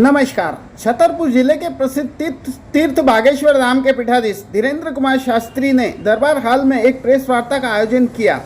नमस्कार। छतरपुर जिले के प्रसिद्ध तीर्थ बागेश्वर धाम के पीठाधीश धीरेन्द्र कुमार शास्त्री ने दरबार हॉल में एक प्रेस वार्ता का आयोजन किया।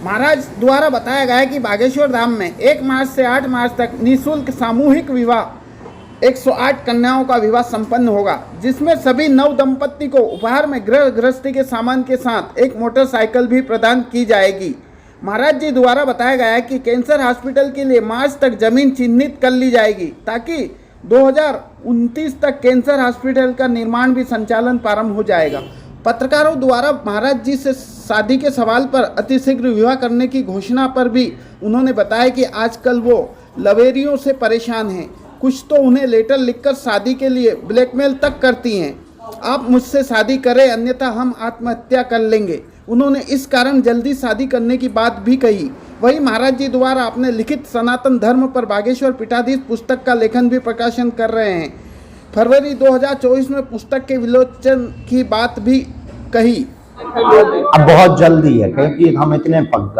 महाराज द्वारा बताया गया कि बागेश्वर धाम में 1 मार्च से 8 मार्च तक निःशुल्क सामूहिक विवाह 108 कन्याओं का विवाह संपन्न होगा, जिसमें सभी नव दंपत्ति को उपहार में गृह गृहस्थी के सामान के साथ एक मोटरसाइकिल भी प्रदान की जाएगी। महाराज जी द्वारा बताया गया है कि कैंसर हॉस्पिटल के लिए मार्च तक जमीन चिन्हित कर ली जाएगी, ताकि 2029 तक कैंसर हॉस्पिटल का निर्माण भी संचालन प्रारंभ हो जाएगा। पत्रकारों द्वारा महाराज जी से शादी के सवाल पर अतिशीघ्र विवाह करने की घोषणा पर भी उन्होंने बताया कि आजकल वो लवेरियों से परेशान हैं। कुछ तो उन्हें लेटर लिखकर शादी के लिए ब्लैकमेल तक करती हैं। आप मुझसे शादी करें, अन्यथा हम आत्महत्या कर लेंगे। उन्होंने इस कारण जल्दी शादी करने की बात भी कही। वहीं महाराज जी द्वारा अपने लिखित सनातन धर्म पर बागेश्वर पीठाधीश पुस्तक का लेखन भी प्रकाशन कर रहे हैं। फरवरी 2024 में पुस्तक के विलोचन की बात भी कही। अब बहुत जल्दी है, क्योंकि हम इतने पक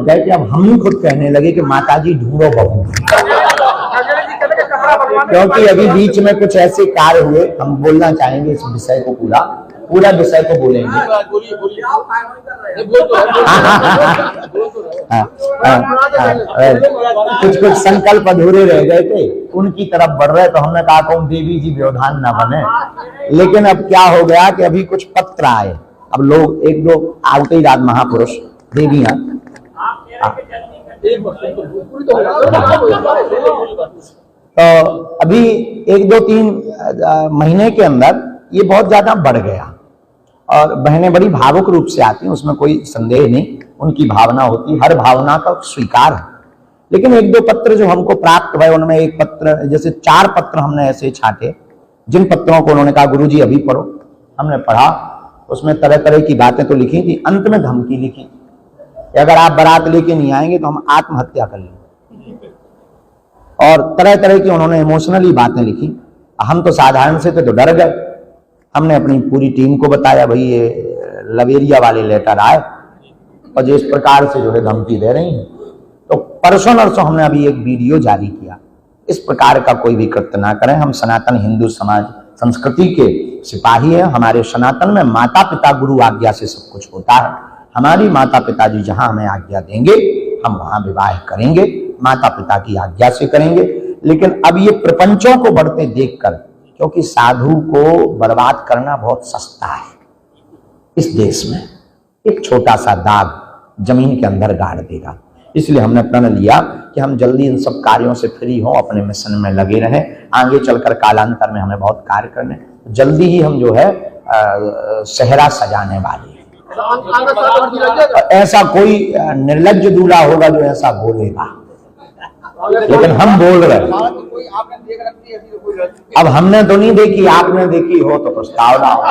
गए कि अब हम ही खुद कहने लगे कि माताजी ढूंढो बहू, क्योंकि अभी बीच में कुछ ऐसे कार्य हुए। हम बोलना चाहेंगे इस विषय को, पूरा विषय को बोलेंगे। कुछ संकल्प अधूरे रह गए थे, उनकी तरफ बढ़ रहे, तो हमने कहा कौन देवी जी व्यवधान न बने। लेकिन अब क्या हो गया कि अभी कुछ पत्र आए। अब लोग एक दो आउटे ही राज महापुरुष देवियां तो अभी 1-2-3 महीने के अंदर ये बहुत ज्यादा बढ़ गया। और बहनें बड़ी भावुक रूप से आती हैं, उसमें कोई संदेह नहीं, उनकी भावना होती, हर भावना का स्वीकार है। लेकिन 1-2 पत्र जो हमको प्राप्त हुए, उनमें एक पत्र, जैसे 4 पत्र हमने ऐसे छांटे, जिन पत्रों को उन्होंने कहा गुरुजी अभी पढ़ो। हमने पढ़ा, उसमें तरह तरह की बातें तो लिखी थी, अंत में धमकी लिखी कि अगर आप बारात लेके नहीं आएंगे तो हम आत्महत्या कर लेंगे। और तरह तरह की उन्होंने इमोशनली बातें लिखी। हम तो साधारण से थे तो डर गए। हमने अपनी पूरी टीम को बताया, भाई ये लवेरिया वाले लेटर आए और जो इस प्रकार से जो है धमकी दे रही हैं। तो परसों नरसों हमने अभी एक वीडियो जारी किया। इस प्रकार का कोई भी कृत्य ना करें। हम सनातन हिंदू समाज संस्कृति के सिपाही हैं। हमारे सनातन में माता पिता गुरु आज्ञा से सब कुछ होता है। हमारी माता पिता जी जहां हमें आज्ञा देंगे हम वहां विवाह करेंगे, माता पिता की आज्ञा से करेंगे। लेकिन अब ये प्रपंचों को बढ़ते देखकर, क्योंकि साधु को बर्बाद करना बहुत सस्ता है इस देश में, एक छोटा सा दाग जमीन के अंदर गाड़ देगा। इसलिए हमने प्रण लिया कि हम जल्दी इन सब कार्यों से फ्री हों, अपने मिशन में लगे रहें। आगे चलकर कालांतर में हमें बहुत कार्य करने, जल्दी ही हम जो है सेहरा सजाने वाले हैं। ऐसा कोई निर्लज्ज दूल्हा होगा जो ऐसा बोलेगा, लेकिन हम बोल रहे हैं। अब हमने तो नहीं देखी, आपने देखी हो तो प्रस्ताव लाओ।